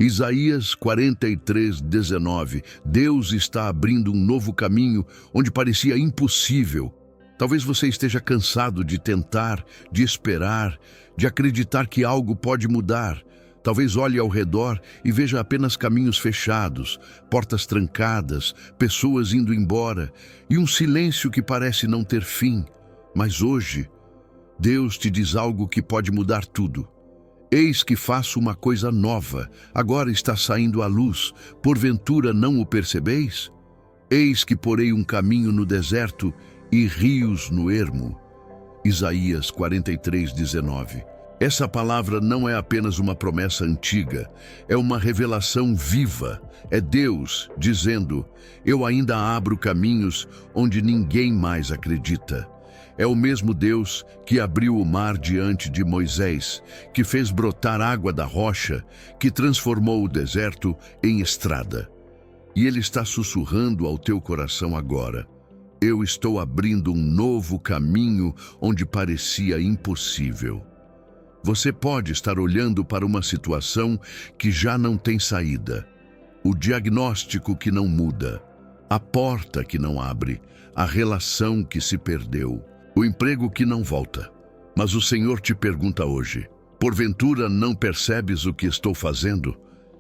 Isaías 43:19. Deus está abrindo um novo caminho onde parecia impossível. Talvez você esteja cansado de tentar, de esperar, de acreditar que algo pode mudar. Talvez olhe ao redor e veja apenas caminhos fechados, portas trancadas, pessoas indo embora e um silêncio que parece não ter fim. Mas hoje, Deus te diz algo que pode mudar tudo. Eis que faço uma coisa nova, agora está saindo à luz, porventura não o percebeis? Eis que porei um caminho no deserto e rios no ermo. Isaías 43:19. Essa palavra não é apenas uma promessa antiga, é uma revelação viva. É Deus dizendo: eu ainda abro caminhos onde ninguém mais acredita. É o mesmo Deus que abriu o mar diante de Moisés, que fez brotar água da rocha, que transformou o deserto em estrada. E Ele está sussurrando ao teu coração agora: eu estou abrindo um novo caminho onde parecia impossível. Você pode estar olhando para uma situação que já não tem saída, o diagnóstico que não muda, a porta que não abre, a relação que se perdeu, o emprego que não volta. Mas o Senhor te pergunta hoje: porventura não percebes o que estou fazendo?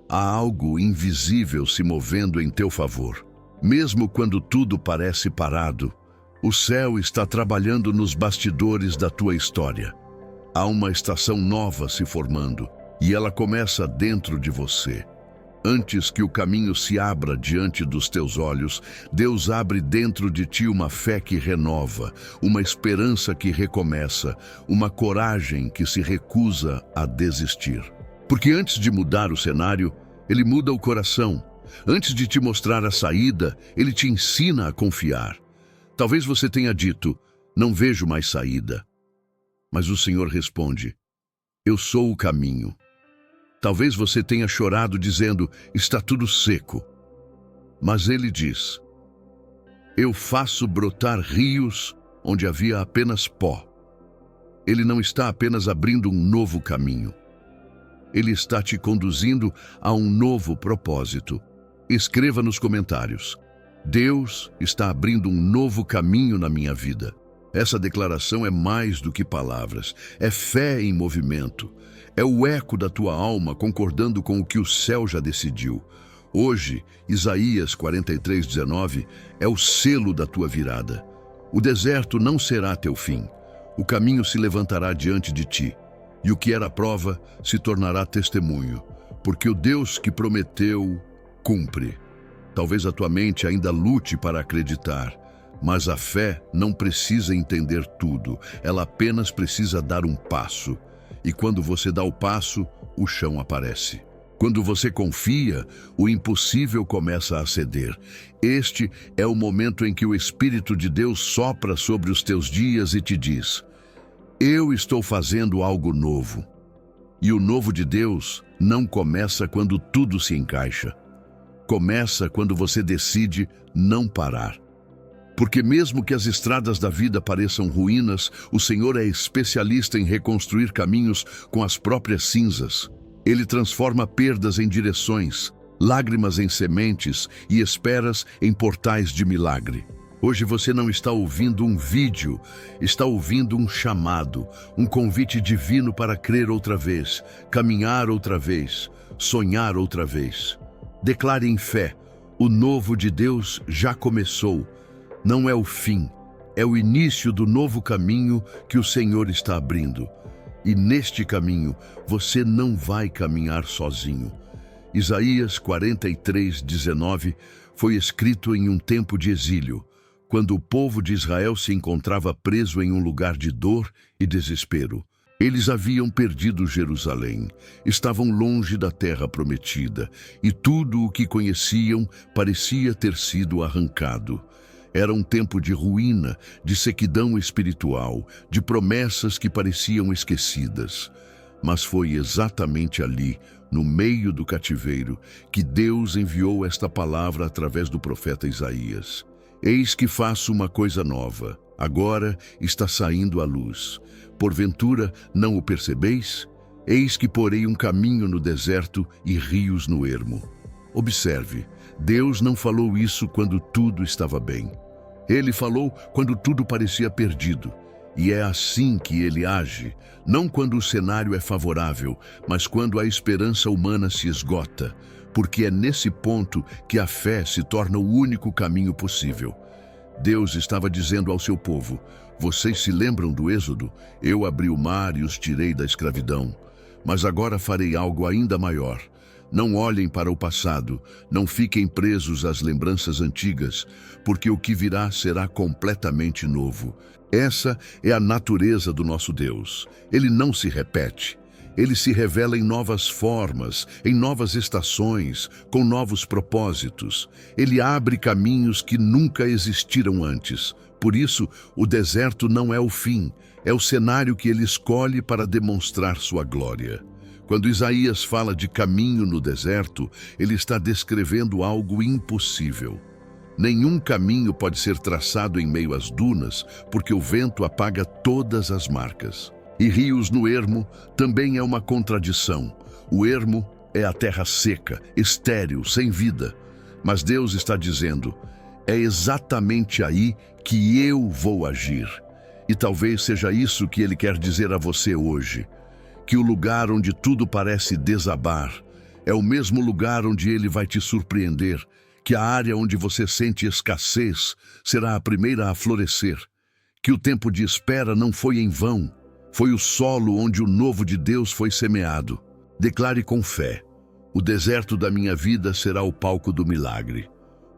Há algo invisível se movendo em teu favor. Mesmo quando tudo parece parado, o céu está trabalhando nos bastidores da tua história. Há uma estação nova se formando e ela começa dentro de você. Antes que o caminho se abra diante dos teus olhos, Deus abre dentro de ti uma fé que renova, uma esperança que recomeça, uma coragem que se recusa a desistir. Porque antes de mudar o cenário, Ele muda o coração. Antes de te mostrar a saída, Ele te ensina a confiar. Talvez você tenha dito: não vejo mais saída. Mas o Senhor responde: eu sou o caminho. Talvez você tenha chorado dizendo: está tudo seco. Mas Ele diz: eu faço brotar rios onde havia apenas pó. Ele não está apenas abrindo um novo caminho. Ele está te conduzindo a um novo propósito. Escreva nos comentários: Deus está abrindo um novo caminho na minha vida. Essa declaração é mais do que palavras, é fé em movimento. É o eco da tua alma concordando com o que o céu já decidiu. Hoje, Isaías 43:19 é o selo da tua virada. O deserto não será teu fim. O caminho se levantará diante de ti, e o que era prova se tornará testemunho, porque o Deus que prometeu, cumpre. Talvez a tua mente ainda lute para acreditar, mas a fé não precisa entender tudo, ela apenas precisa dar um passo. E quando você dá o passo, o chão aparece. Quando você confia, o impossível começa a ceder. Este é o momento em que o Espírito de Deus sopra sobre os teus dias e te diz: eu estou fazendo algo novo. E o novo de Deus não começa quando tudo se encaixa. Começa quando você decide não parar. Porque mesmo que as estradas da vida pareçam ruínas, o Senhor é especialista em reconstruir caminhos com as próprias cinzas. Ele transforma perdas em direções, lágrimas em sementes e esperas em portais de milagre. Hoje você não está ouvindo um vídeo, está ouvindo um chamado, um convite divino para crer outra vez, caminhar outra vez, sonhar outra vez. Declare em fé: o novo de Deus já começou. Não é o fim, é o início do novo caminho que o Senhor está abrindo. E neste caminho, você não vai caminhar sozinho. Isaías 43:19 foi escrito em um tempo de exílio, quando o povo de Israel se encontrava preso em um lugar de dor e desespero. Eles haviam perdido Jerusalém, estavam longe da terra prometida, e tudo o que conheciam parecia ter sido arrancado. Era um tempo de ruína, de sequidão espiritual, de promessas que pareciam esquecidas. Mas foi exatamente ali, no meio do cativeiro, que Deus enviou esta palavra através do profeta Isaías: eis que faço uma coisa nova, agora está saindo à luz. Porventura não o percebeis? Eis que porei um caminho no deserto e rios no ermo. Observe, Deus não falou isso quando tudo estava bem. Ele falou quando tudo parecia perdido. E é assim que ele age, não quando o cenário é favorável, mas quando a esperança humana se esgota, porque é nesse ponto que a fé se torna o único caminho possível. Deus estava dizendo ao seu povo: vocês se lembram do Êxodo? Eu abri o mar e os tirei da escravidão. Mas agora farei algo ainda maior. Não olhem para o passado, não fiquem presos às lembranças antigas, porque o que virá será completamente novo. Essa é a natureza do nosso Deus. Ele não se repete. Ele se revela em novas formas, em novas estações, com novos propósitos. Ele abre caminhos que nunca existiram antes. Por isso, o deserto não é o fim, é o cenário que ele escolhe para demonstrar sua glória. Quando Isaías fala de caminho no deserto, ele está descrevendo algo impossível. Nenhum caminho pode ser traçado em meio às dunas, porque o vento apaga todas as marcas. E rios no ermo também é uma contradição. O ermo é a terra seca, estéril, sem vida. Mas Deus está dizendo: é exatamente aí que eu vou agir. E talvez seja isso que ele quer dizer a você hoje. Que o lugar onde tudo parece desabar é o mesmo lugar onde ele vai te surpreender, que a área onde você sente escassez será a primeira a florescer, que o tempo de espera não foi em vão, foi o solo onde o novo de Deus foi semeado. Declare com fé: o deserto da minha vida será o palco do milagre.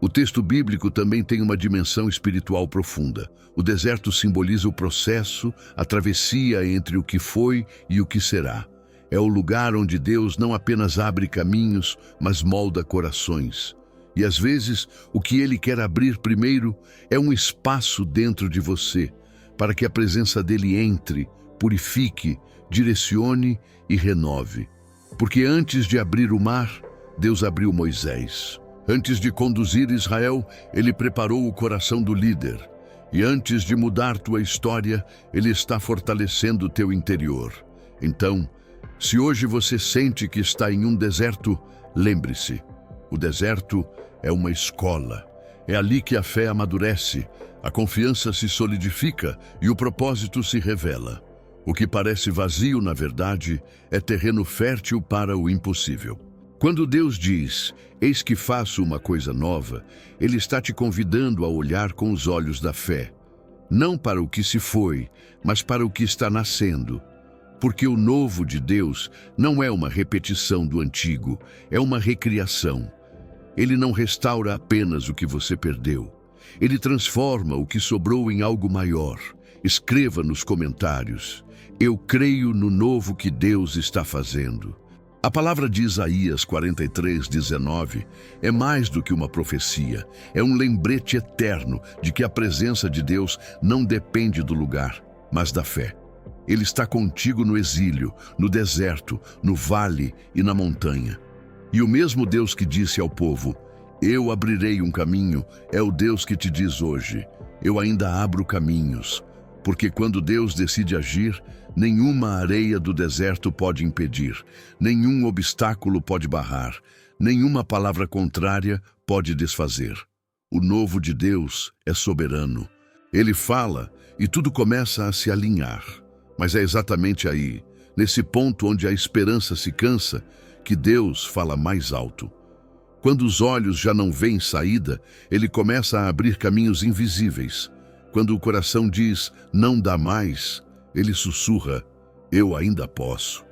O texto bíblico também tem uma dimensão espiritual profunda. O deserto simboliza o processo, a travessia entre o que foi e o que será. É o lugar onde Deus não apenas abre caminhos, mas molda corações. E às vezes, o que Ele quer abrir primeiro é um espaço dentro de você, para que a presença dEle entre, purifique, direcione e renove. Porque antes de abrir o mar, Deus abriu Moisés. Antes de conduzir Israel, Ele preparou o coração do líder. E antes de mudar tua história, Ele está fortalecendo teu interior. Então, se hoje você sente que está em um deserto, lembre-se, o deserto é uma escola. É ali que a fé amadurece, a confiança se solidifica e o propósito se revela. O que parece vazio, na verdade, é terreno fértil para o impossível. Quando Deus diz: eis que faço uma coisa nova, Ele está te convidando a olhar com os olhos da fé. Não para o que se foi, mas para o que está nascendo. Porque o novo de Deus não é uma repetição do antigo, é uma recriação. Ele não restaura apenas o que você perdeu. Ele transforma o que sobrou em algo maior. Escreva nos comentários: eu creio no novo que Deus está fazendo. A palavra de Isaías 43:19 é mais do que uma profecia, é um lembrete eterno de que a presença de Deus não depende do lugar, mas da fé. Ele está contigo no exílio, no deserto, no vale e na montanha. E o mesmo Deus que disse ao povo: eu abrirei um caminho, é o Deus que te diz hoje: eu ainda abro caminhos. Porque quando Deus decide agir, nenhuma areia do deserto pode impedir, nenhum obstáculo pode barrar, nenhuma palavra contrária pode desfazer. O novo de Deus é soberano. Ele fala e tudo começa a se alinhar. Mas é exatamente aí, nesse ponto onde a esperança se cansa, que Deus fala mais alto. Quando os olhos já não veem saída, Ele começa a abrir caminhos invisíveis. Quando o coração diz: não dá mais, Ele sussurra: eu ainda posso.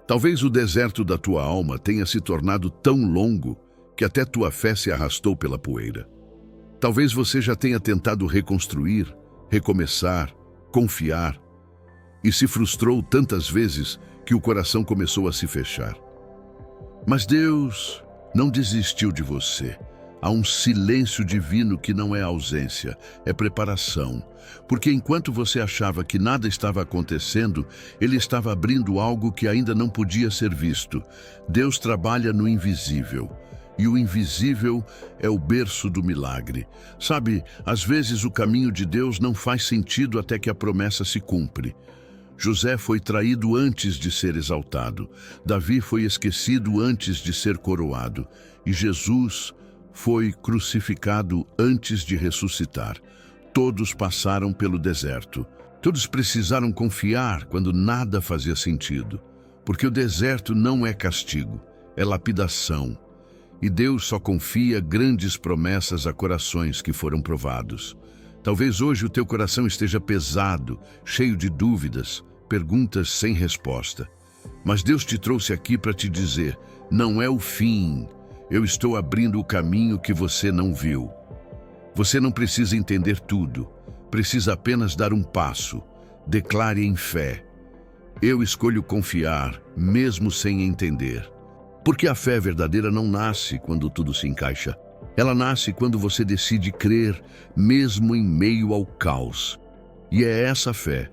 Talvez o deserto da tua alma tenha se tornado tão longo que até tua fé se arrastou pela poeira. Talvez você já tenha tentado reconstruir, recomeçar, confiar, e se frustrou tantas vezes que o coração começou a se fechar. Mas Deus não desistiu de você. Há um silêncio divino que não é ausência, é preparação. Porque enquanto você achava que nada estava acontecendo, Ele estava abrindo algo que ainda não podia ser visto. Deus trabalha no invisível. E o invisível é o berço do milagre. Sabe, às vezes o caminho de Deus não faz sentido até que a promessa se cumpre. José foi traído antes de ser exaltado. Davi foi esquecido antes de ser coroado. E Jesus foi crucificado antes de ressuscitar. Todos passaram pelo deserto. Todos precisaram confiar quando nada fazia sentido. Porque o deserto não é castigo, é lapidação. E Deus só confia grandes promessas a corações que foram provados. Talvez hoje o teu coração esteja pesado, cheio de dúvidas, perguntas sem resposta. Mas Deus te trouxe aqui para te dizer, não é o fim. Eu estou abrindo o caminho que você não viu. Você não precisa entender tudo, precisa apenas dar um passo. Declare em fé. Eu escolho confiar, mesmo sem entender. Porque a fé verdadeira não nasce quando tudo se encaixa. Ela nasce quando você decide crer, mesmo em meio ao caos. E é essa fé,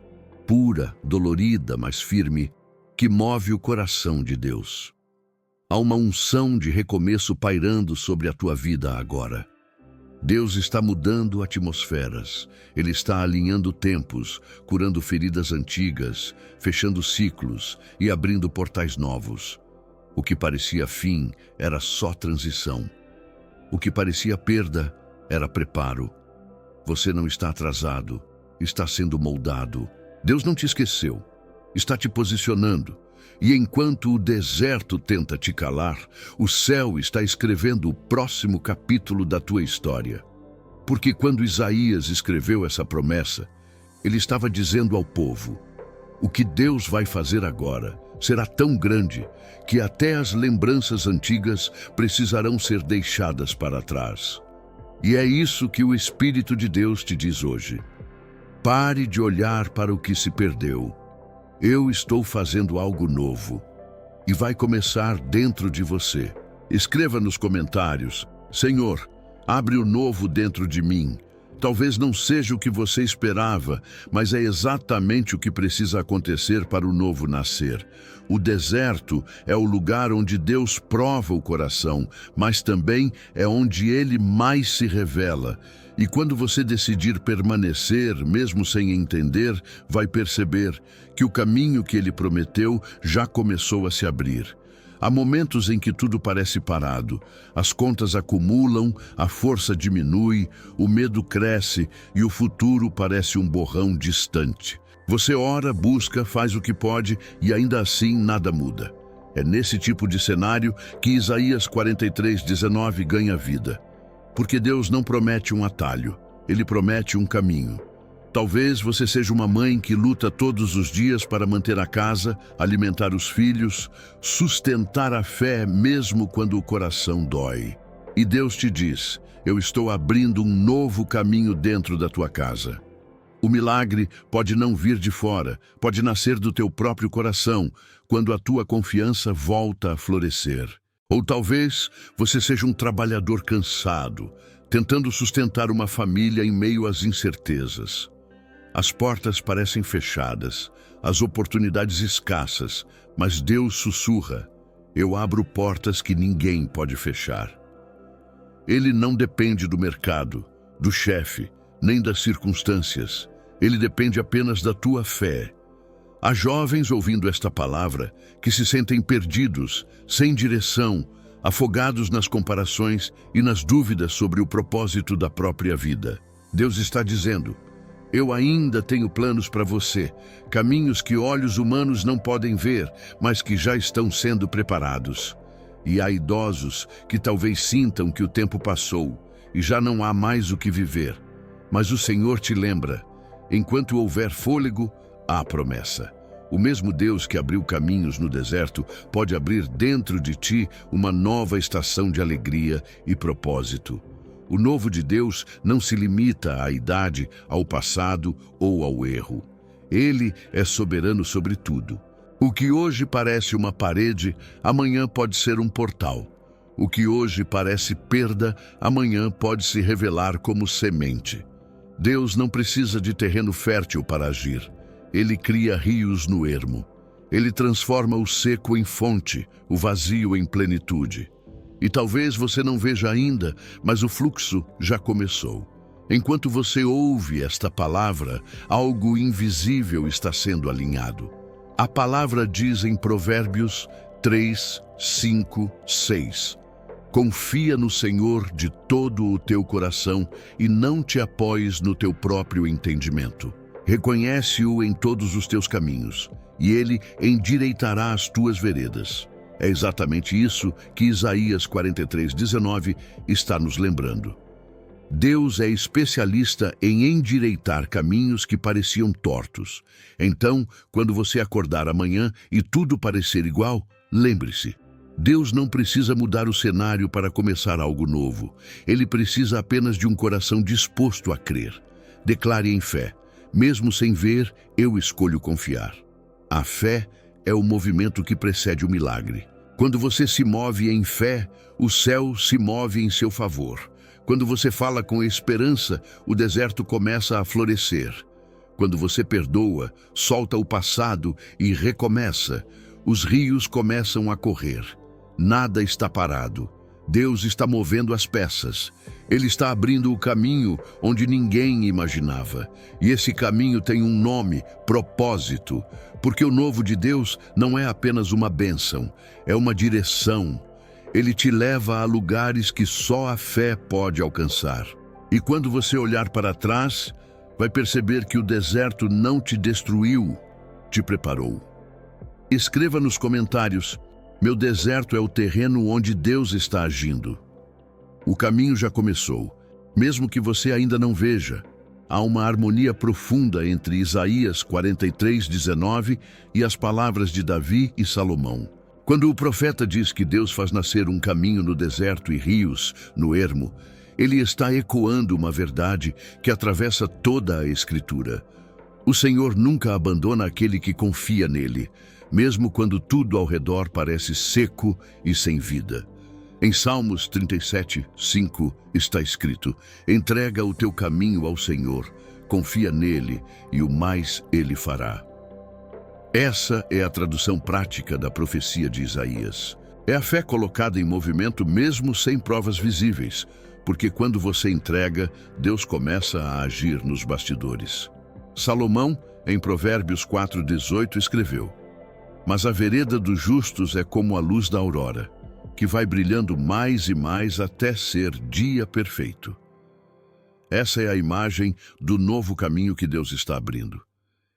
pura, dolorida, mas firme, que move o coração de Deus. Há uma unção de recomeço pairando sobre a tua vida agora. Deus está mudando atmosferas. Ele está alinhando tempos, curando feridas antigas, fechando ciclos e abrindo portais novos. O que parecia fim era só transição. O que parecia perda era preparo. Você não está atrasado, está sendo moldado. Deus não te esqueceu, está te posicionando. E enquanto o deserto tenta te calar, o céu está escrevendo o próximo capítulo da tua história. Porque quando Isaías escreveu essa promessa, ele estava dizendo ao povo, o que Deus vai fazer agora será tão grande que até as lembranças antigas precisarão ser deixadas para trás. E é isso que o Espírito de Deus te diz hoje. Pare de olhar para o que se perdeu. Eu estou fazendo algo novo e vai começar dentro de você. Escreva nos comentários, Senhor, abre o novo dentro de mim. Talvez não seja o que você esperava, mas é exatamente o que precisa acontecer para o novo nascer. O deserto é o lugar onde Deus prova o coração, mas também é onde Ele mais se revela. E quando você decidir permanecer, mesmo sem entender, vai perceber que o caminho que Ele prometeu já começou a se abrir. Há momentos em que tudo parece parado, as contas acumulam, a força diminui, o medo cresce e o futuro parece um borrão distante. Você ora, busca, faz o que pode e ainda assim nada muda. É nesse tipo de cenário que Isaías 43:19 ganha vida. Porque Deus não promete um atalho, Ele promete um caminho. Talvez você seja uma mãe que luta todos os dias para manter a casa, alimentar os filhos, sustentar a fé mesmo quando o coração dói. E Deus te diz, eu estou abrindo um novo caminho dentro da tua casa. O milagre pode não vir de fora, pode nascer do teu próprio coração, quando a tua confiança volta a florescer. Ou talvez você seja um trabalhador cansado, tentando sustentar uma família em meio às incertezas. As portas parecem fechadas, as oportunidades escassas, mas Deus sussurra, eu abro portas que ninguém pode fechar. Ele não depende do mercado, do chefe, nem das circunstâncias. Ele depende apenas da tua fé. Há jovens ouvindo esta palavra que se sentem perdidos, sem direção, afogados nas comparações e nas dúvidas sobre o propósito da própria vida. Deus está dizendo, eu ainda tenho planos para você, caminhos que olhos humanos não podem ver, mas que já estão sendo preparados. E há idosos que talvez sintam que o tempo passou e já não há mais o que viver. Mas o Senhor te lembra, enquanto houver fôlego, há promessa. O mesmo Deus que abriu caminhos no deserto pode abrir dentro de ti uma nova estação de alegria e propósito. O novo de Deus não se limita à idade, ao passado ou ao erro. Ele é soberano sobre tudo. O que hoje parece uma parede, amanhã pode ser um portal. O que hoje parece perda, amanhã pode se revelar como semente. Deus não precisa de terreno fértil para agir. Ele cria rios no ermo. Ele transforma o seco em fonte, o vazio em plenitude. E talvez você não veja ainda, mas o fluxo já começou. Enquanto você ouve esta palavra, algo invisível está sendo alinhado. A palavra diz em Provérbios 3, 5, 6: Confia no Senhor de todo o teu coração e não te apoies no teu próprio entendimento. Reconhece-o em todos os teus caminhos, e ele endireitará as tuas veredas. É exatamente isso que Isaías 43:19 está nos lembrando. Deus é especialista em endireitar caminhos que pareciam tortos. Então, quando você acordar amanhã e tudo parecer igual, lembre-se, Deus não precisa mudar o cenário para começar algo novo. Ele precisa apenas de um coração disposto a crer. Declare em fé: mesmo sem ver, eu escolho confiar. A fé é o movimento que precede o milagre. Quando você se move em fé, o céu se move em seu favor. Quando você fala com esperança, o deserto começa a florescer. Quando você perdoa, solta o passado e recomeça, os rios começam a correr. Nada está parado. Deus está movendo as peças. Ele está abrindo o caminho onde ninguém imaginava. E esse caminho tem um nome: propósito. Porque o novo de Deus não é apenas uma bênção, é uma direção. Ele te leva a lugares que só a fé pode alcançar. E quando você olhar para trás, vai perceber que o deserto não te destruiu, te preparou. Escreva nos comentários: meu deserto é o terreno onde Deus está agindo. O caminho já começou, mesmo que você ainda não veja. Há uma harmonia profunda entre Isaías 43:19 e as palavras de Davi e Salomão. Quando o profeta diz que Deus faz nascer um caminho no deserto e rios no ermo, ele está ecoando uma verdade que atravessa toda a Escritura. O Senhor nunca abandona aquele que confia nele, mesmo quando tudo ao redor parece seco e sem vida. Em Salmos 37:5 está escrito: entrega o teu caminho ao Senhor, confia nele e o mais ele fará. Essa é a tradução prática da profecia de Isaías. É a fé colocada em movimento mesmo sem provas visíveis, porque quando você entrega, Deus começa a agir nos bastidores. Salomão, em Provérbios 4:18, escreveu: mas a vereda dos justos é como a luz da aurora, que vai brilhando mais e mais até ser dia perfeito. Essa é a imagem do novo caminho que Deus está abrindo.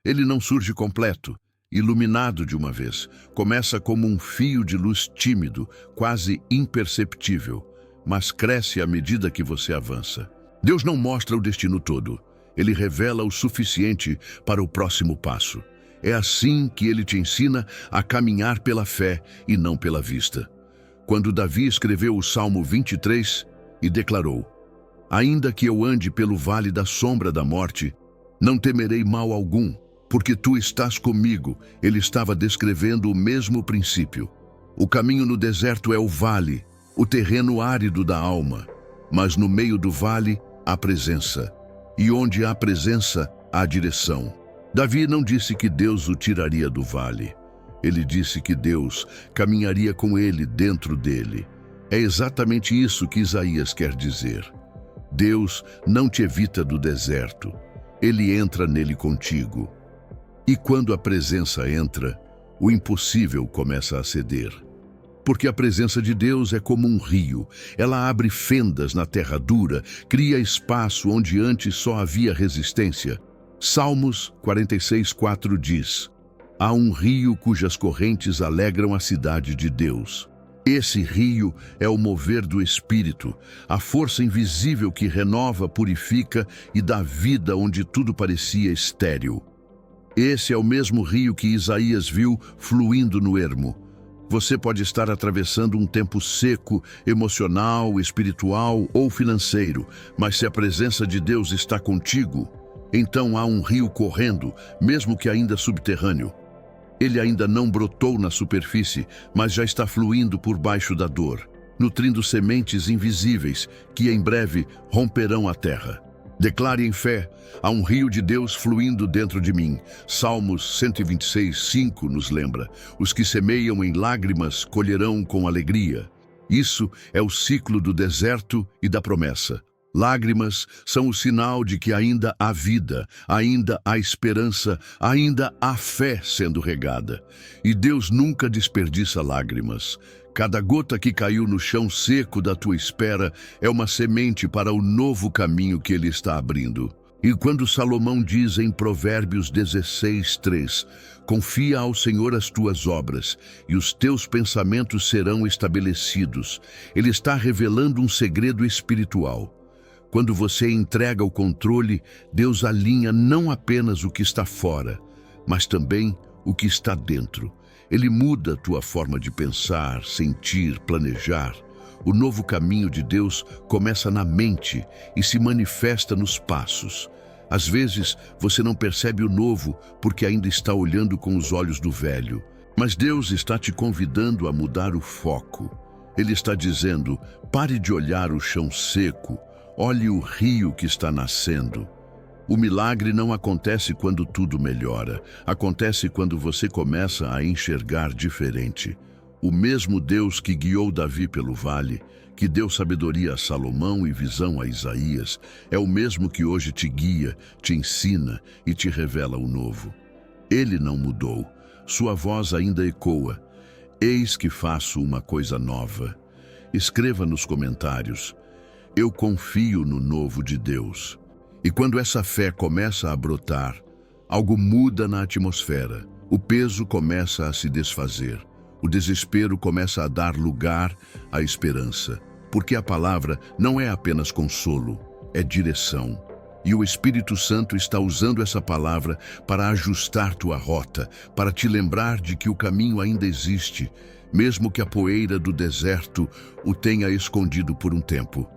Ele não surge completo, iluminado de uma vez. Começa como um fio de luz tímido, quase imperceptível, mas cresce à medida que você avança. Deus não mostra o destino todo. Ele revela o suficiente para o próximo passo. É assim que ele te ensina a caminhar pela fé e não pela vista. Quando Davi escreveu o Salmo 23 e declarou: ainda que eu ande pelo vale da sombra da morte, não temerei mal algum, porque tu estás comigo. Ele estava descrevendo o mesmo princípio. O caminho no deserto é o vale, o terreno árido da alma. Mas no meio do vale, há presença. E onde há presença, há direção. Davi não disse que Deus o tiraria do vale. Ele disse que Deus caminharia com ele dentro dele. É exatamente isso que Isaías quer dizer. Deus não te evita do deserto. Ele entra nele contigo. E quando a presença entra, o impossível começa a ceder. Porque a presença de Deus é como um rio. Ela abre fendas na terra dura, cria espaço onde antes só havia resistência. Salmos 46:4 diz: há um rio cujas correntes alegram a cidade de Deus. Esse rio é o mover do Espírito, a força invisível que renova, purifica e dá vida onde tudo parecia estéril. Esse é o mesmo rio que Isaías viu fluindo no ermo. Você pode estar atravessando um tempo seco, emocional, espiritual ou financeiro, mas se a presença de Deus está contigo, então há um rio correndo, mesmo que ainda subterrâneo. Ele ainda não brotou na superfície, mas já está fluindo por baixo da dor, nutrindo sementes invisíveis que em breve romperão a terra. Declare em fé: há um rio de Deus fluindo dentro de mim. Salmos 126:5 nos lembra: os que semeiam em lágrimas colherão com alegria. Isso é o ciclo do deserto e da promessa. Lágrimas são o sinal de que ainda há vida, ainda há esperança, ainda há fé sendo regada. E Deus nunca desperdiça lágrimas. Cada gota que caiu no chão seco da tua espera é uma semente para o novo caminho que Ele está abrindo. E quando Salomão diz em Provérbios 16:3, confia ao Senhor as tuas obras, e os teus pensamentos serão estabelecidos, Ele está revelando um segredo espiritual. Quando você entrega o controle, Deus alinha não apenas o que está fora, mas também o que está dentro. Ele muda a tua forma de pensar, sentir, planejar. O novo caminho de Deus começa na mente e se manifesta nos passos. Às vezes, você não percebe o novo porque ainda está olhando com os olhos do velho. Mas Deus está te convidando a mudar o foco. Ele está dizendo, pare de olhar o chão seco. Olhe o rio que está nascendo. O milagre não acontece quando tudo melhora. Acontece quando você começa a enxergar diferente. O mesmo Deus que guiou Davi pelo vale, que deu sabedoria a Salomão e visão a Isaías, é o mesmo que hoje te guia, te ensina e te revela o novo. Ele não mudou. Sua voz ainda ecoa. Eis que faço uma coisa nova. Escreva nos comentários. Eu confio no novo de Deus. E quando essa fé começa a brotar, algo muda na atmosfera. O peso começa a se desfazer. O desespero começa a dar lugar à esperança. Porque a palavra não é apenas consolo, é direção. E o Espírito Santo está usando essa palavra para ajustar tua rota, para te lembrar de que o caminho ainda existe, mesmo que a poeira do deserto o tenha escondido por um tempo.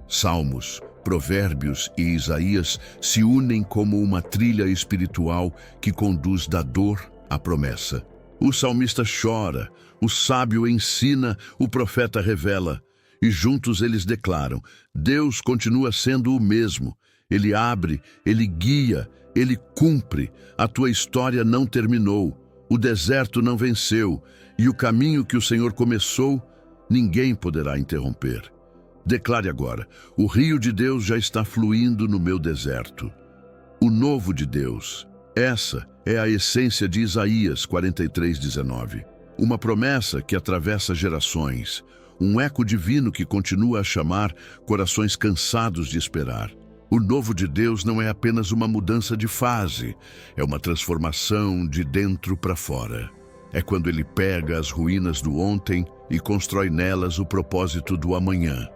Salmos, Provérbios e Isaías se unem como uma trilha espiritual que conduz da dor à promessa. O salmista chora, o sábio ensina, o profeta revela. E juntos eles declaram, Deus continua sendo o mesmo. Ele abre, Ele guia, Ele cumpre. A tua história não terminou, o deserto não venceu, e o caminho que o Senhor começou, ninguém poderá interromper. Declare agora, o rio de Deus já está fluindo no meu deserto. O novo de Deus. Essa é a essência de Isaías 43:19. Uma promessa que atravessa gerações. Um eco divino que continua a chamar corações cansados de esperar. O novo de Deus não é apenas uma mudança de fase, é uma transformação de dentro para fora. É quando Ele pega as ruínas do ontem e constrói nelas o propósito do amanhã.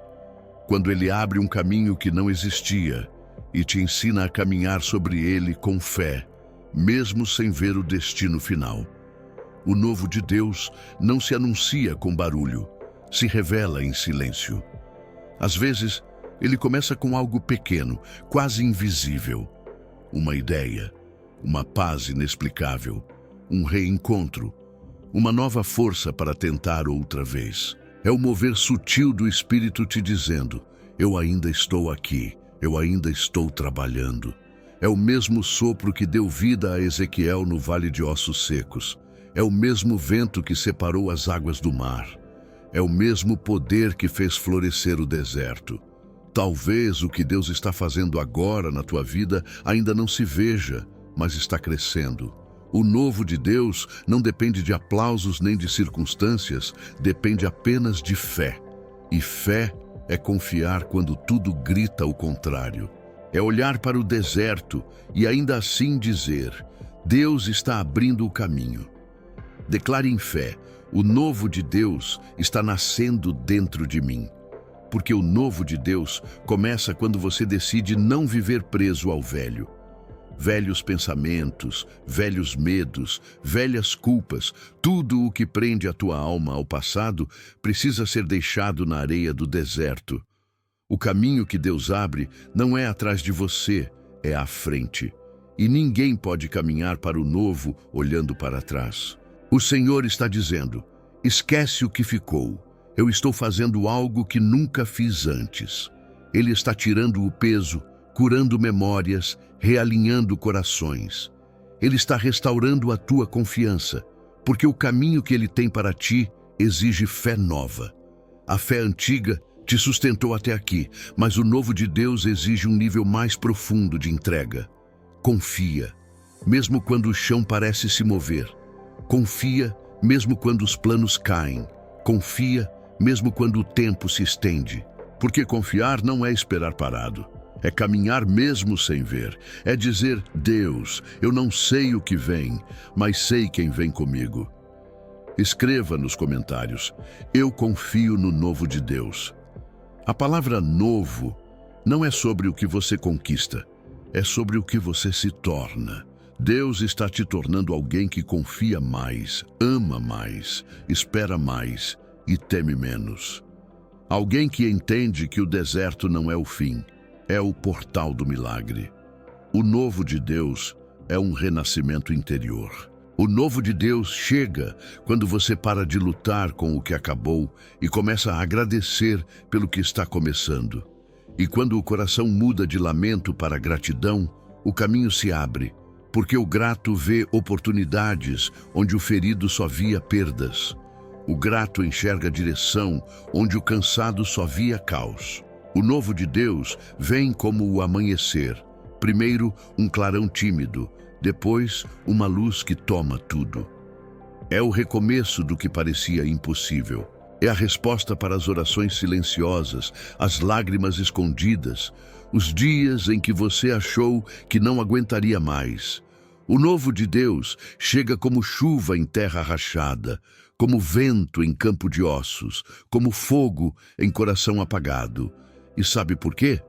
Quando Ele abre um caminho que não existia e te ensina a caminhar sobre ele com fé, mesmo sem ver o destino final. O novo de Deus não se anuncia com barulho, se revela em silêncio. Às vezes, Ele começa com algo pequeno, quase invisível. Uma ideia, uma paz inexplicável, um reencontro, uma nova força para tentar outra vez. É o mover sutil do Espírito te dizendo, eu ainda estou aqui, eu ainda estou trabalhando. É o mesmo sopro que deu vida a Ezequiel no Vale de Ossos Secos. É o mesmo vento que separou as águas do mar. É o mesmo poder que fez florescer o deserto. Talvez o que Deus está fazendo agora na tua vida ainda não se veja, mas está crescendo. O novo de Deus não depende de aplausos nem de circunstâncias, depende apenas de fé. E fé é confiar quando tudo grita o contrário. É olhar para o deserto e ainda assim dizer, Deus está abrindo o caminho. Declare em fé, o novo de Deus está nascendo dentro de mim. Porque o novo de Deus começa quando você decide não viver preso ao velho. Velhos pensamentos, velhos medos, velhas culpas, tudo o que prende a tua alma ao passado precisa ser deixado na areia do deserto. O caminho que Deus abre não é atrás de você, é à frente. E ninguém pode caminhar para o novo olhando para trás. O Senhor está dizendo, esquece o que ficou. Eu estou fazendo algo que nunca fiz antes. Ele está tirando o peso, curando memórias, realinhando corações. Ele está restaurando a tua confiança, porque o caminho que Ele tem para ti exige fé nova. A fé antiga te sustentou até aqui, mas o novo de Deus exige um nível mais profundo de entrega. Confia, mesmo quando o chão parece se mover. Confia, mesmo quando os planos caem. Confia, mesmo quando o tempo se estende. Porque confiar não é esperar parado. É caminhar mesmo sem ver. É dizer, Deus, eu não sei o que vem, mas sei quem vem comigo. Escreva nos comentários, eu confio no novo de Deus. A palavra novo não é sobre o que você conquista, é sobre o que você se torna. Deus está te tornando alguém que confia mais, ama mais, espera mais e teme menos. Alguém que entende que o deserto não é o fim, é o portal do milagre. O novo de Deus é um renascimento interior. O novo de Deus chega quando você para de lutar com o que acabou e começa a agradecer pelo que está começando. E quando o coração muda de lamento para gratidão, o caminho se abre, porque o grato vê oportunidades onde o ferido só via perdas. O grato enxerga direção onde o cansado só via caos. O novo de Deus vem como o amanhecer. Primeiro, um clarão tímido, depois, uma luz que toma tudo. É o recomeço do que parecia impossível. É a resposta para as orações silenciosas, as lágrimas escondidas, os dias em que você achou que não aguentaria mais. O novo de Deus chega como chuva em terra rachada, como vento em campo de ossos, como fogo em coração apagado. E sabe por quê?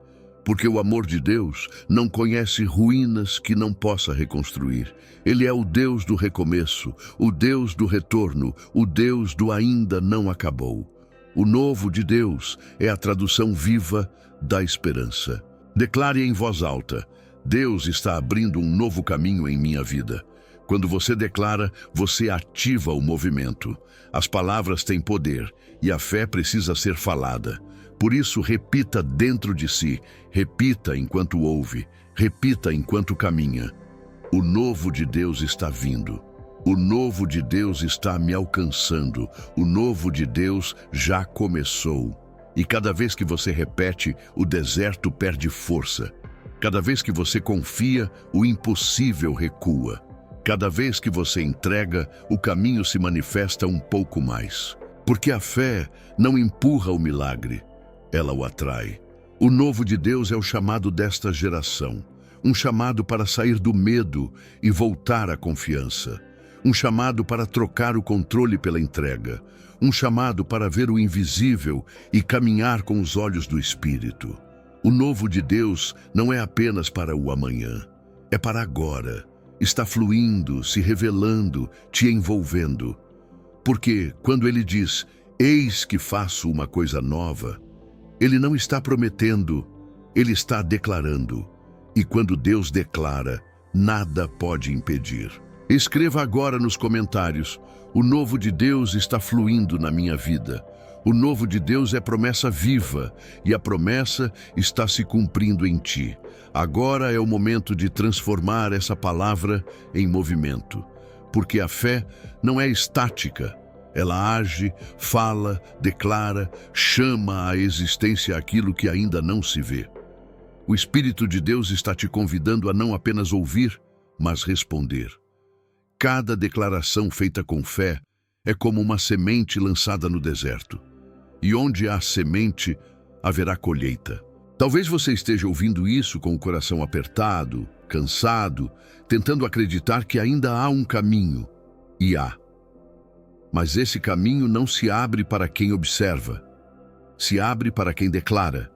Porque o amor de Deus não conhece ruínas que não possa reconstruir. Ele é o Deus do recomeço, o Deus do retorno, o Deus do ainda não acabou. O novo de Deus é a tradução viva da esperança. Declare em voz alta, Deus está abrindo um novo caminho em minha vida. Quando você declara, você ativa o movimento. As palavras têm poder e a fé precisa ser falada. Por isso, repita dentro de si, repita enquanto ouve, repita enquanto caminha. O novo de Deus está vindo. O novo de Deus está me alcançando. O novo de Deus já começou. E cada vez que você repete, o deserto perde força. Cada vez que você confia, o impossível recua. Cada vez que você entrega, o caminho se manifesta um pouco mais. Porque a fé não empurra o milagre, ela o atrai. O novo de Deus é o chamado desta geração. Um chamado para sair do medo e voltar à confiança. Um chamado para trocar o controle pela entrega. Um chamado para ver o invisível e caminhar com os olhos do Espírito. O novo de Deus não é apenas para o amanhã, é para agora. Está fluindo, se revelando, te envolvendo. Porque quando ele diz, eis que faço uma coisa nova, ele não está prometendo, ele está declarando. E quando Deus declara, nada pode impedir. Escreva agora nos comentários, o novo de Deus está fluindo na minha vida. O novo de Deus é promessa viva e a promessa está se cumprindo em ti. Agora é o momento de transformar essa palavra em movimento. Porque a fé não é estática. Ela age, fala, declara, chama à existência aquilo que ainda não se vê. O Espírito de Deus está te convidando a não apenas ouvir, mas responder. Cada declaração feita com fé é como uma semente lançada no deserto. E onde há semente, haverá colheita. Talvez você esteja ouvindo isso com o coração apertado, cansado, tentando acreditar que ainda há um caminho. E há. Mas esse caminho não se abre para quem observa. Se abre para quem declara.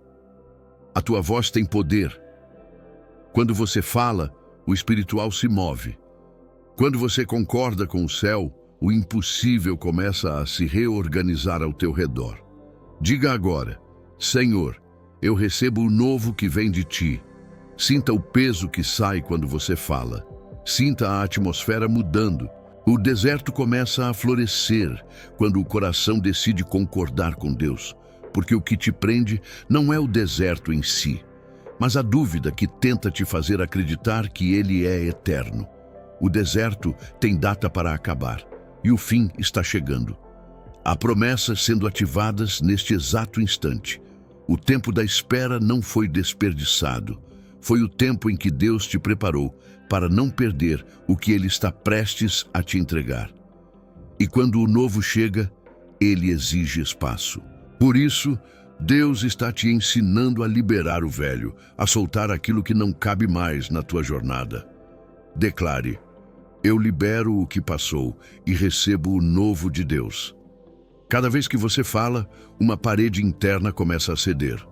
A tua voz tem poder. Quando você fala, o espiritual se move. Quando você concorda com o céu, o impossível começa a se reorganizar ao teu redor. Diga agora, Senhor, eu recebo o novo que vem de ti. Sinta o peso que sai quando você fala. Sinta a atmosfera mudando. O deserto começa a florescer quando o coração decide concordar com Deus. Porque o que te prende não é o deserto em si, mas a dúvida que tenta te fazer acreditar que ele é eterno. O deserto tem data para acabar e o fim está chegando. Há promessas sendo ativadas neste exato instante. O tempo da espera não foi desperdiçado. Foi o tempo em que Deus te preparou para não perder o que Ele está prestes a te entregar. E quando o novo chega, ele exige espaço. Por isso, Deus está te ensinando a liberar o velho, a soltar aquilo que não cabe mais na tua jornada. Declare: eu libero o que passou e recebo o novo de Deus. Cada vez que você fala, uma parede interna começa a ceder.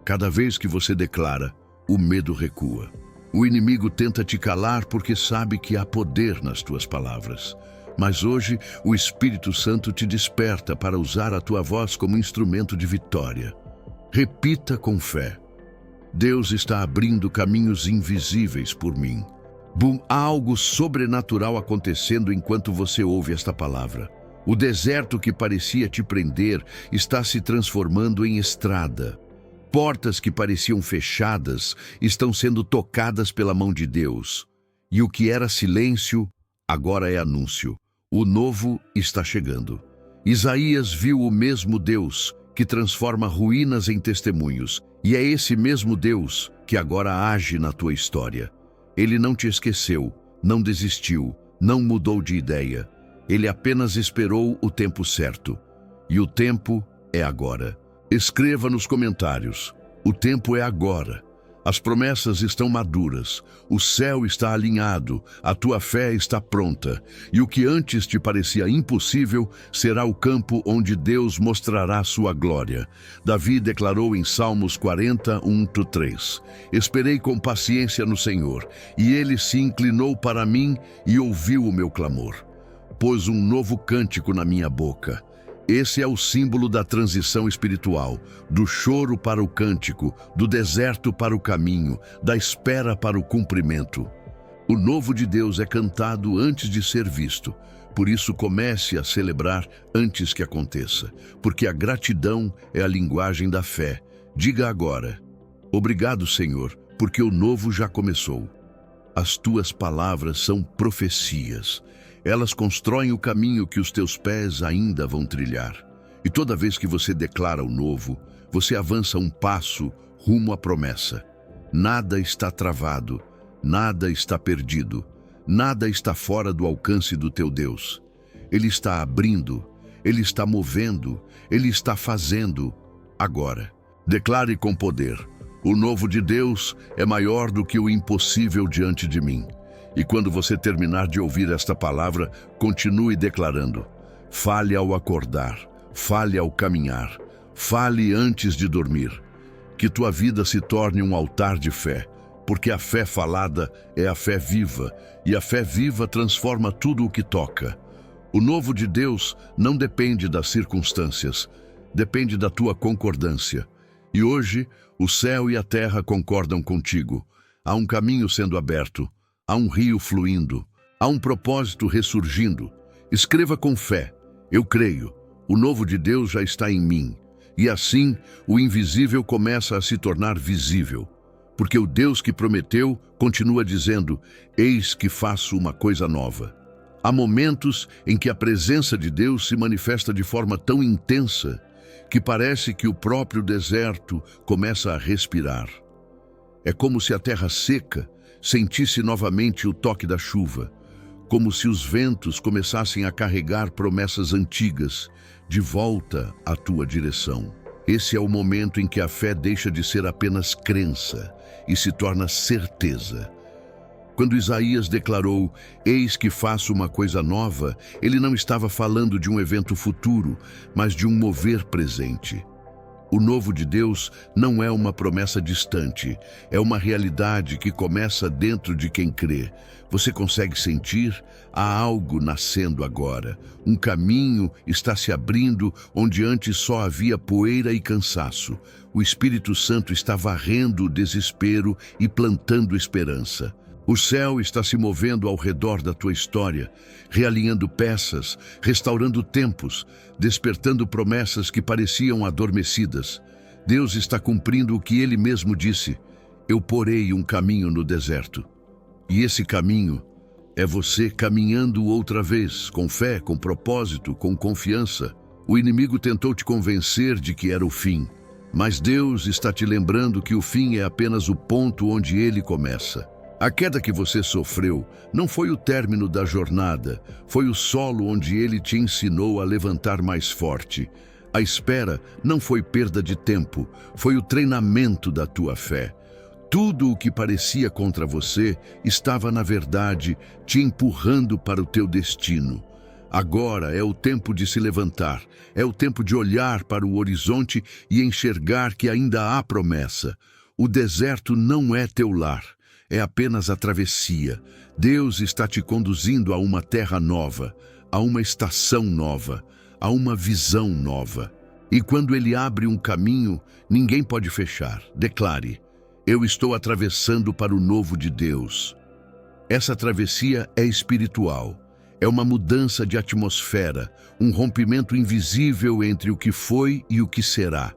Cada vez que você declara, o medo recua. O inimigo tenta te calar porque sabe que há poder nas tuas palavras. Mas hoje, o Espírito Santo te desperta para usar a tua voz como instrumento de vitória. Repita com fé: Deus está abrindo caminhos invisíveis por mim. Há algo sobrenatural acontecendo enquanto você ouve esta palavra. O deserto que parecia te prender está se transformando em estrada. Portas que pareciam fechadas estão sendo tocadas pela mão de Deus. E o que era silêncio, agora é anúncio. O novo está chegando. Isaías viu o mesmo Deus que transforma ruínas em testemunhos. E é esse mesmo Deus que agora age na tua história. Ele não te esqueceu, não desistiu, não mudou de ideia. Ele apenas esperou o tempo certo. E o tempo é agora. Escreva nos comentários: o tempo é agora. As promessas estão maduras, o céu está alinhado, a tua fé está pronta, e o que antes te parecia impossível será o campo onde Deus mostrará sua glória. Davi declarou em Salmos 40, 1-3: esperei com paciência no Senhor, e Ele se inclinou para mim e ouviu o meu clamor. Pôs um novo cântico na minha boca. Esse é o símbolo da transição espiritual, do choro para o cântico, do deserto para o caminho, da espera para o cumprimento. O novo de Deus é cantado antes de ser visto. Por isso, comece a celebrar antes que aconteça, porque a gratidão é a linguagem da fé. Diga agora: obrigado, Senhor, porque o novo já começou. As tuas palavras são profecias. Elas constroem o caminho que os teus pés ainda vão trilhar. E toda vez que você declara o novo, você avança um passo rumo à promessa. Nada está travado, nada está perdido, nada está fora do alcance do teu Deus. Ele está abrindo, Ele está movendo, Ele está fazendo agora. Declare com poder: o novo de Deus é maior do que o impossível diante de mim. E quando você terminar de ouvir esta palavra, continue declarando. Fale ao acordar, fale ao caminhar, fale antes de dormir. Que tua vida se torne um altar de fé, porque a fé falada é a fé viva, e a fé viva transforma tudo o que toca. O novo de Deus não depende das circunstâncias, depende da tua concordância. E hoje, o céu e a terra concordam contigo. Há um caminho sendo aberto. Há um rio fluindo, há um propósito ressurgindo. Escreva com fé: eu creio, o novo de Deus já está em mim. E assim, o invisível começa a se tornar visível. Porque o Deus que prometeu continua dizendo: eis que faço uma coisa nova. Há momentos em que a presença de Deus se manifesta de forma tão intensa que parece que o próprio deserto começa a respirar. É como se a terra seca sentisse novamente o toque da chuva, como se os ventos começassem a carregar promessas antigas de volta à tua direção. Esse é o momento em que a fé deixa de ser apenas crença e se torna certeza. Quando Isaías declarou: eis que faço uma coisa nova, ele não estava falando de um evento futuro, mas de um mover presente. O novo de Deus não é uma promessa distante, é uma realidade que começa dentro de quem crê. Você consegue sentir? Há algo nascendo agora. Um caminho está se abrindo onde antes só havia poeira e cansaço. O Espírito Santo está varrendo o desespero e plantando esperança. O céu está se movendo ao redor da tua história, realinhando peças, restaurando tempos, despertando promessas que pareciam adormecidas. Deus está cumprindo o que Ele mesmo disse: eu porei um caminho no deserto. E esse caminho é você caminhando outra vez, com fé, com propósito, com confiança. O inimigo tentou te convencer de que era o fim, Mas Deus está te lembrando que o fim é apenas o ponto onde ele começa. A queda que você sofreu não foi o término da jornada, foi o solo onde ele te ensinou a levantar mais forte. A espera não foi perda de tempo, foi o treinamento da tua fé. Tudo o que parecia contra você estava, na verdade, te empurrando para o teu destino. Agora é o tempo de se levantar, é o tempo de olhar para o horizonte e enxergar que ainda há promessa. O deserto não é teu lar, é apenas a travessia. Deus está te conduzindo a uma terra nova, a uma estação nova, a uma visão nova. E quando Ele abre um caminho, ninguém pode fechar. Declare: eu estou atravessando para o novo de Deus. Essa travessia é espiritual. É uma mudança de atmosfera, um rompimento invisível entre o que foi e o que será.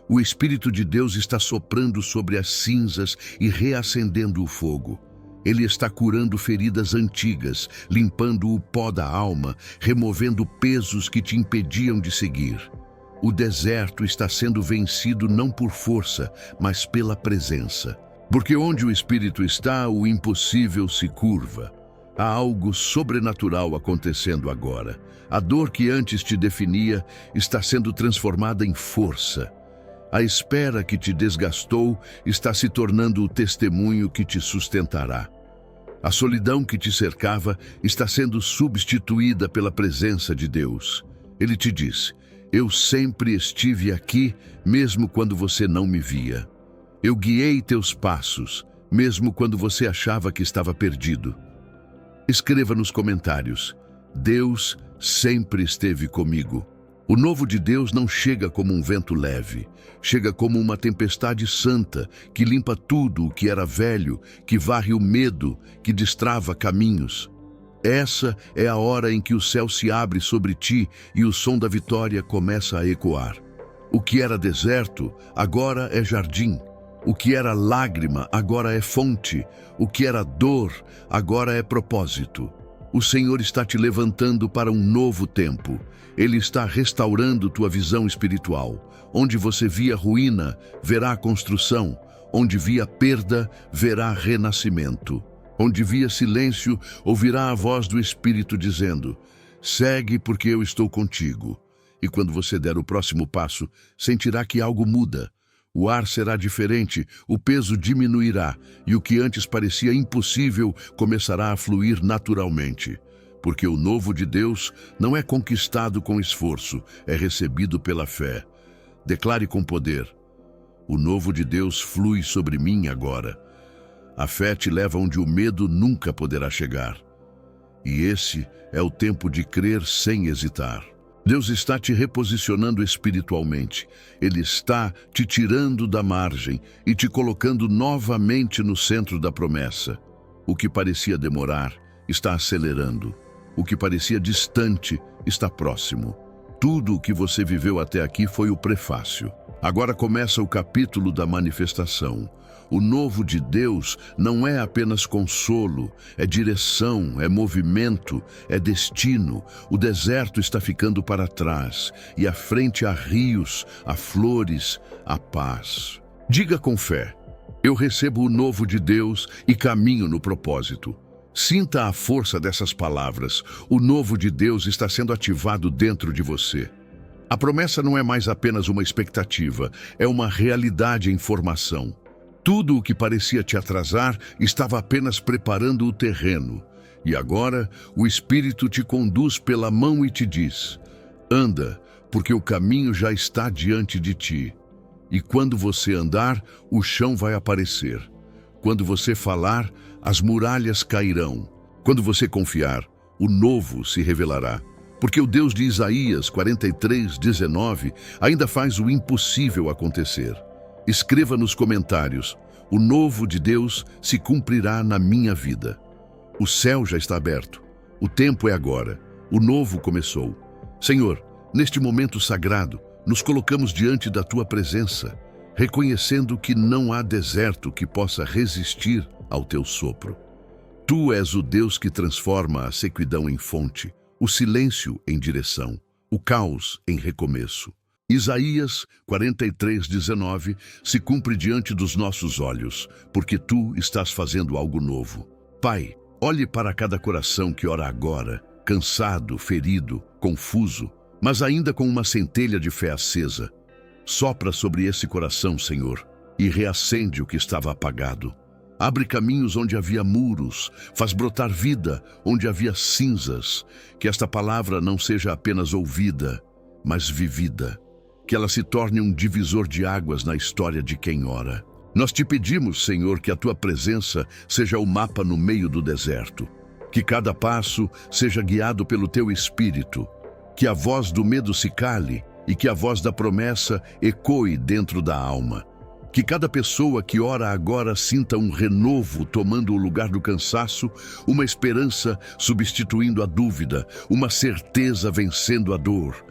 O Espírito de Deus está soprando sobre as cinzas e reacendendo o fogo. Ele está curando feridas antigas, limpando o pó da alma, removendo pesos que te impediam de seguir. O deserto está sendo vencido não por força, mas pela presença. Porque onde o Espírito está, o impossível se curva. Há algo sobrenatural acontecendo agora. A dor que antes te definia está sendo transformada em força. A espera que te desgastou está se tornando o testemunho que te sustentará. A solidão que te cercava está sendo substituída pela presença de Deus. Ele te diz: eu sempre estive aqui, mesmo quando você não me via. Eu guiei teus passos, mesmo quando você achava que estava perdido. Escreva nos comentários: Deus sempre esteve comigo. O novo de Deus não chega como um vento leve, chega como uma tempestade santa que limpa tudo o que era velho, que varre o medo, que destrava caminhos. Essa é a hora em que o céu se abre sobre ti e o som da vitória começa a ecoar. O que era deserto, agora é jardim. O que era lágrima, agora é fonte. O que era dor, agora é propósito. O Senhor está te levantando para um novo tempo. Ele está restaurando tua visão espiritual. Onde você via ruína, verá construção. Onde via perda, verá renascimento. Onde via silêncio, ouvirá a voz do Espírito dizendo: segue porque eu estou contigo. E quando você der o próximo passo, sentirá que algo muda. O ar será diferente, o peso diminuirá, e o que antes parecia impossível começará a fluir naturalmente. Porque o novo de Deus não é conquistado com esforço, é recebido pela fé. Declare com poder: o novo de Deus flui sobre mim agora. A fé te leva onde o medo nunca poderá chegar. E esse é o tempo de crer sem hesitar. Deus está te reposicionando espiritualmente. Ele está te tirando da margem e te colocando novamente no centro da promessa. O que parecia demorar está acelerando. O que parecia distante está próximo. Tudo o que você viveu até aqui foi o prefácio. Agora começa o capítulo da manifestação. O novo de Deus não é apenas consolo, é direção, é movimento, é destino. O deserto está ficando para trás e à frente há rios, há flores, há paz. Diga com fé: eu recebo o novo de Deus e caminho no propósito. Sinta a força dessas palavras. O novo de Deus está sendo ativado dentro de você. A promessa não é mais apenas uma expectativa, é uma realidade em formação. Tudo o que parecia te atrasar estava apenas preparando o terreno. E agora o Espírito te conduz pela mão e te diz: anda, porque o caminho já está diante de ti. E quando você andar, o chão vai aparecer. Quando você falar, as muralhas cairão. Quando você confiar, o novo se revelará. Porque o Deus de Isaías 43:19 ainda faz o impossível acontecer. Escreva nos comentários: o novo de Deus se cumprirá na minha vida. O céu já está aberto. O tempo é agora. O novo começou. Senhor, neste momento sagrado, nos colocamos diante da Tua presença, reconhecendo que não há deserto que possa resistir ao Teu sopro. Tu és o Deus que transforma a sequidão em fonte, o silêncio em direção, o caos em recomeço. Isaías 43:19 se cumpre diante dos nossos olhos, porque tu estás fazendo algo novo. Pai, olhe para cada coração que ora agora, cansado, ferido, confuso, mas ainda com uma centelha de fé acesa. Sopra sobre esse coração, Senhor, e reacende o que estava apagado. Abre caminhos onde havia muros, faz brotar vida onde havia cinzas. Que esta palavra não seja apenas ouvida, mas vivida. Que ela se torne um divisor de águas na história de quem ora. Nós te pedimos, Senhor, que a tua presença seja o mapa no meio do deserto. Que cada passo seja guiado pelo teu Espírito. Que a voz do medo se cale e que a voz da promessa ecoe dentro da alma. Que cada pessoa que ora agora sinta um renovo tomando o lugar do cansaço, uma esperança substituindo a dúvida, uma certeza vencendo a dor.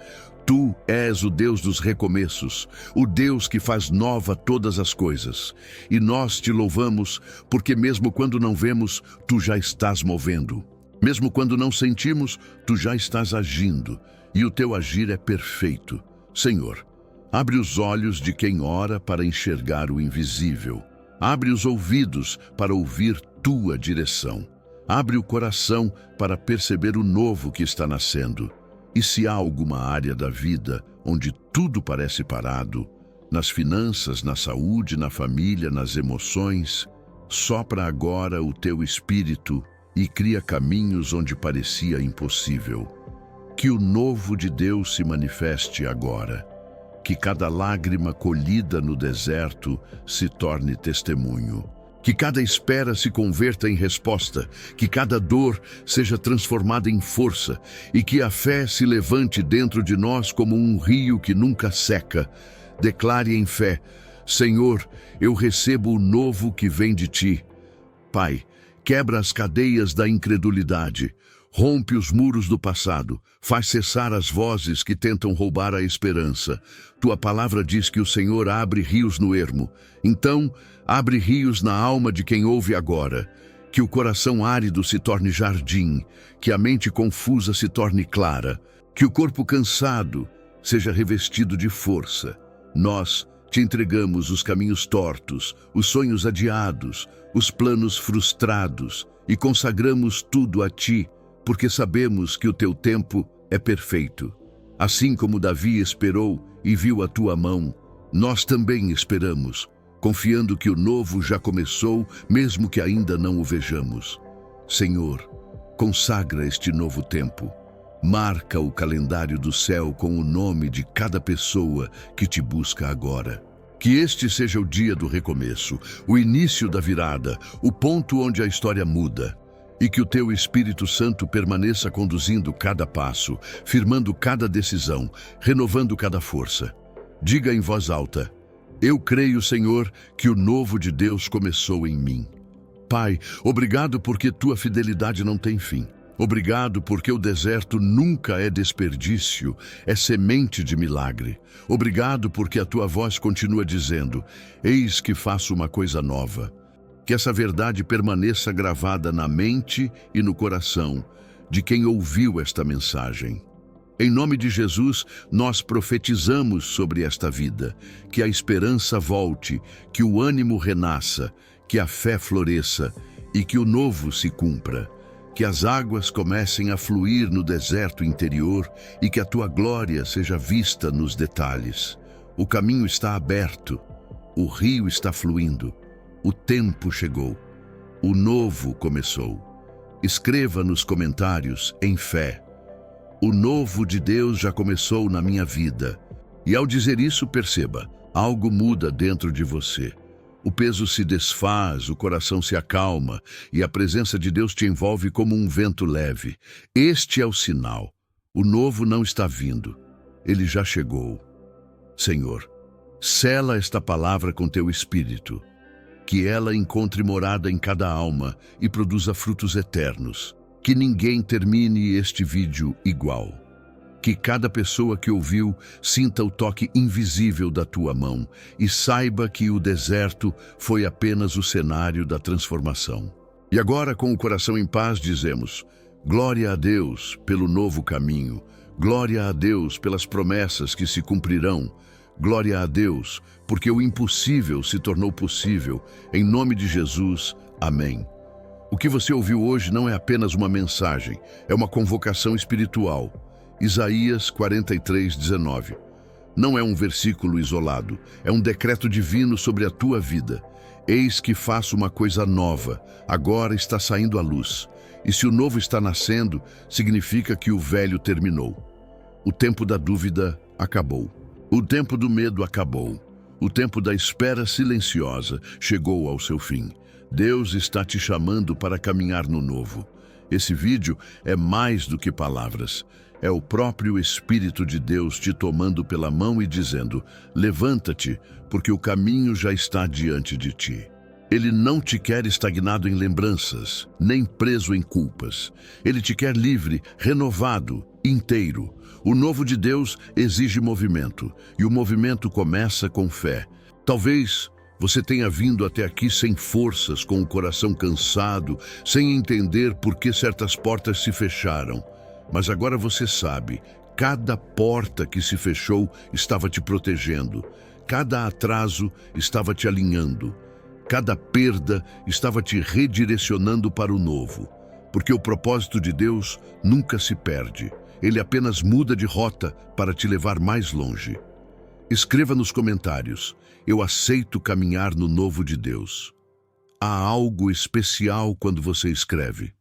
Tu és o Deus dos recomeços, o Deus que faz nova todas as coisas. E nós te louvamos porque mesmo quando não vemos, tu já estás movendo. Mesmo quando não sentimos, tu já estás agindo. E o teu agir é perfeito. Senhor, abre os olhos de quem ora para enxergar o invisível. Abre os ouvidos para ouvir tua direção. Abre o coração para perceber o novo que está nascendo. E se há alguma área da vida onde tudo parece parado, nas finanças, na saúde, na família, nas emoções, sopra agora o teu Espírito e cria caminhos onde parecia impossível. Que o novo de Deus se manifeste agora. Que cada lágrima colhida no deserto se torne testemunho. Que cada espera se converta em resposta, que cada dor seja transformada em força e que a fé se levante dentro de nós como um rio que nunca seca. Declare em fé: Senhor, eu recebo o novo que vem de ti. Pai, quebra as cadeias da incredulidade, rompe os muros do passado, faz cessar as vozes que tentam roubar a esperança. Tua palavra diz que o Senhor abre rios no ermo. Então, abre rios na alma de quem ouve agora. Que o coração árido se torne jardim, que a mente confusa se torne clara, que o corpo cansado seja revestido de força. Nós te entregamos os caminhos tortos, os sonhos adiados, os planos frustrados e consagramos tudo a ti, porque sabemos que o teu tempo é perfeito. Assim como Davi esperou e viu a tua mão, nós também esperamos, confiando que o novo já começou, mesmo que ainda não o vejamos. Senhor, consagra este novo tempo. Marca o calendário do céu com o nome de cada pessoa que te busca agora. Que este seja o dia do recomeço, o início da virada, o ponto onde a história muda. E que o teu Espírito Santo permaneça conduzindo cada passo, firmando cada decisão, renovando cada força. Diga em voz alta: eu creio, Senhor, que o novo de Deus começou em mim. Pai, obrigado porque tua fidelidade não tem fim. Obrigado porque o deserto nunca é desperdício, é semente de milagre. Obrigado porque a tua voz continua dizendo: eis que faço uma coisa nova. Que essa verdade permaneça gravada na mente e no coração de quem ouviu esta mensagem. Em nome de Jesus, nós profetizamos sobre esta vida, que a esperança volte, que o ânimo renasça, que a fé floresça e que o novo se cumpra. Que as águas comecem a fluir no deserto interior e que a tua glória seja vista nos detalhes. O caminho está aberto, o rio está fluindo. O tempo chegou. O novo começou. Escreva nos comentários, em fé: o novo de Deus já começou na minha vida. E ao dizer isso, perceba, algo muda dentro de você. O peso se desfaz, o coração se acalma e a presença de Deus te envolve como um vento leve. Este é o sinal. O novo não está vindo. Ele já chegou. Senhor, sela esta palavra com teu Espírito. Que ela encontre morada em cada alma e produza frutos eternos. Que ninguém termine este vídeo igual. Que cada pessoa que ouviu sinta o toque invisível da tua mão e saiba que o deserto foi apenas o cenário da transformação. E agora, com o coração em paz, dizemos: glória a Deus pelo novo caminho, Glória a Deus pelas promessas que se cumprirão. Glória a Deus, porque o impossível se tornou possível. Em nome de Jesus, amém. O que você ouviu hoje não é apenas uma mensagem, é uma convocação espiritual. Isaías 43:19. Não é um versículo isolado, é um decreto divino sobre a tua vida. Eis que faço uma coisa nova, agora está saindo à luz. E se o novo está nascendo, significa que o velho terminou. O tempo da dúvida acabou. O tempo do medo acabou. O tempo da espera silenciosa chegou ao seu fim. Deus está te chamando para caminhar no novo. Esse vídeo é mais do que palavras. É o próprio Espírito de Deus te tomando pela mão e dizendo: levanta-te, porque o caminho já está diante de ti. Ele não te quer estagnado em lembranças, nem preso em culpas. Ele te quer livre, renovado, inteiro. O novo de Deus exige movimento, e o movimento começa com fé. Talvez você tenha vindo até aqui sem forças, com o coração cansado, sem entender por que certas portas se fecharam. Mas agora você sabe, cada porta que se fechou estava te protegendo, cada atraso estava te alinhando, cada perda estava te redirecionando para o novo. Porque o propósito de Deus nunca se perde, ele apenas muda de rota para te levar mais longe. Escreva nos comentários: eu aceito caminhar no novo de Deus. Há algo especial quando você escreve.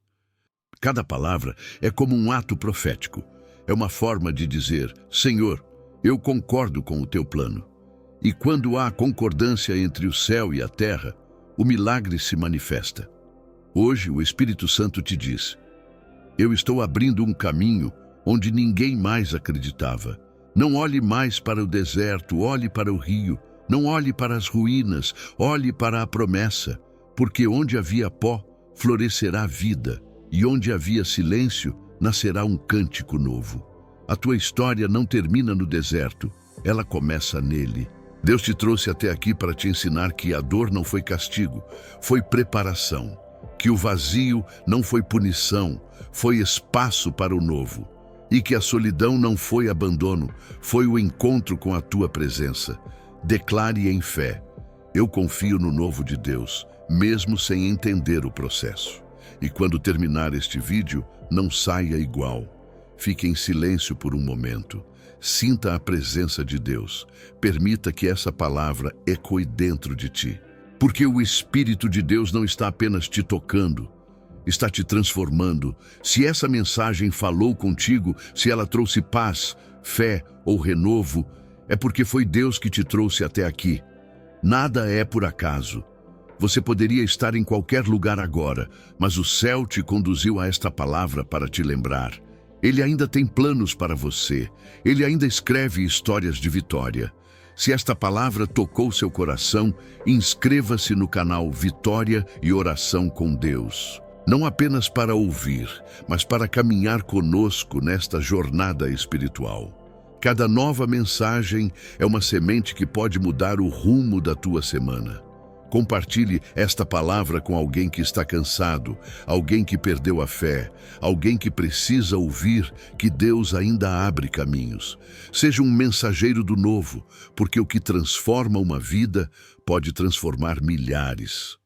Cada palavra é como um ato profético. É uma forma de dizer: Senhor, eu concordo com o teu plano. E quando há concordância entre o céu e a terra, o milagre se manifesta. Hoje o Espírito Santo te diz: eu estou abrindo um caminho onde ninguém mais acreditava. Não olhe mais para o deserto, olhe para o rio. Não olhe para as ruínas, olhe para a promessa. Porque onde havia pó, florescerá vida. E onde havia silêncio, nascerá um cântico novo. A tua história não termina no deserto, ela começa nele. Deus te trouxe até aqui para te ensinar que a dor não foi castigo, foi preparação. Que o vazio não foi punição, foi espaço para o novo. E que a solidão não foi abandono, foi o encontro com a tua presença. Declare em fé: eu confio no novo de Deus, mesmo sem entender o processo. E quando terminar este vídeo, não saia igual. Fique em silêncio por um momento. Sinta a presença de Deus. Permita que essa palavra ecoe dentro de ti. Porque o Espírito de Deus não está apenas te tocando, está te transformando. Se essa mensagem falou contigo, se ela trouxe paz, fé ou renovo, é porque foi Deus que te trouxe até aqui. Nada é por acaso. Você poderia estar em qualquer lugar agora, mas o céu te conduziu a esta palavra para te lembrar. Ele ainda tem planos para você. Ele ainda escreve histórias de vitória. Se esta palavra tocou seu coração, inscreva-se no canal Vitória e Oração com Deus. Não apenas para ouvir, mas para caminhar conosco nesta jornada espiritual. Cada nova mensagem é uma semente que pode mudar o rumo da tua semana. Compartilhe esta palavra com alguém que está cansado, alguém que perdeu a fé, alguém que precisa ouvir que Deus ainda abre caminhos. Seja um mensageiro do novo, porque o que transforma uma vida pode transformar milhares.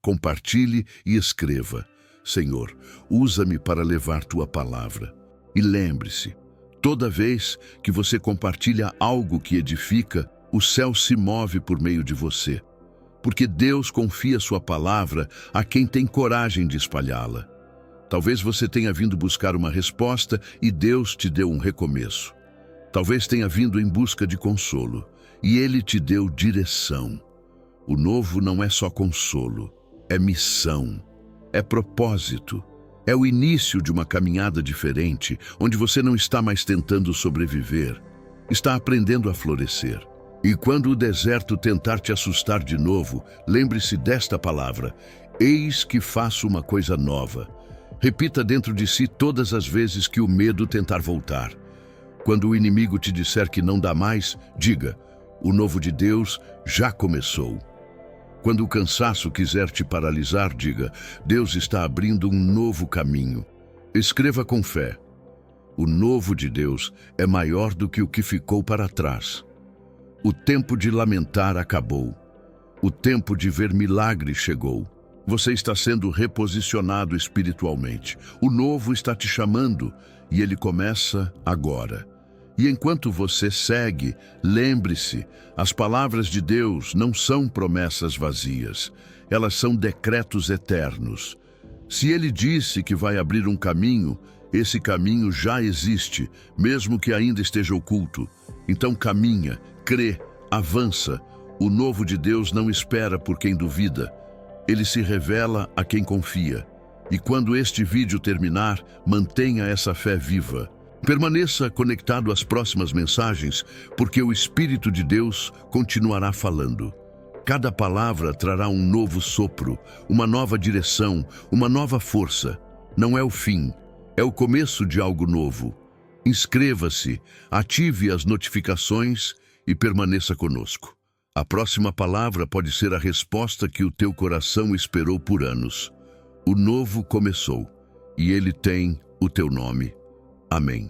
Compartilhe e escreva: Senhor, usa-me para levar tua palavra. E lembre-se, toda vez que você compartilha algo que edifica, o céu se move por meio de você. Porque Deus confia sua palavra a quem tem coragem de espalhá-la. Talvez você tenha vindo buscar uma resposta e Deus te deu um recomeço. Talvez tenha vindo em busca de consolo e Ele te deu direção. O novo não é só consolo, é missão, é propósito. É o início de uma caminhada diferente, onde você não está mais tentando sobreviver, está aprendendo a florescer. E quando o deserto tentar te assustar de novo, lembre-se desta palavra: eis que faço uma coisa nova. Repita dentro de si todas as vezes que o medo tentar voltar. Quando o inimigo te disser que não dá mais, diga: o novo de Deus já começou. Quando o cansaço quiser te paralisar, diga: Deus está abrindo um novo caminho. Escreva com fé: O novo de Deus é maior do que o que ficou para trás. O tempo de lamentar acabou. O tempo de ver milagres chegou. Você está sendo reposicionado espiritualmente. O novo está te chamando e ele começa agora. E enquanto você segue, lembre-se, as palavras de Deus não são promessas vazias. Elas são decretos eternos. Se ele disse que vai abrir um caminho, esse caminho já existe, mesmo que ainda esteja oculto. Então caminha, crê, avança. O novo de Deus não espera por quem duvida. Ele se revela a quem confia. E quando este vídeo terminar, mantenha essa fé viva. Permaneça conectado às próximas mensagens, porque o Espírito de Deus continuará falando. Cada palavra trará um novo sopro, uma nova direção, uma nova força. Não é o fim, é o começo de algo novo. Inscreva-se, ative as notificações e permaneça conosco. A próxima palavra pode ser a resposta que o teu coração esperou por anos. O novo começou, e ele tem o teu nome. Amém.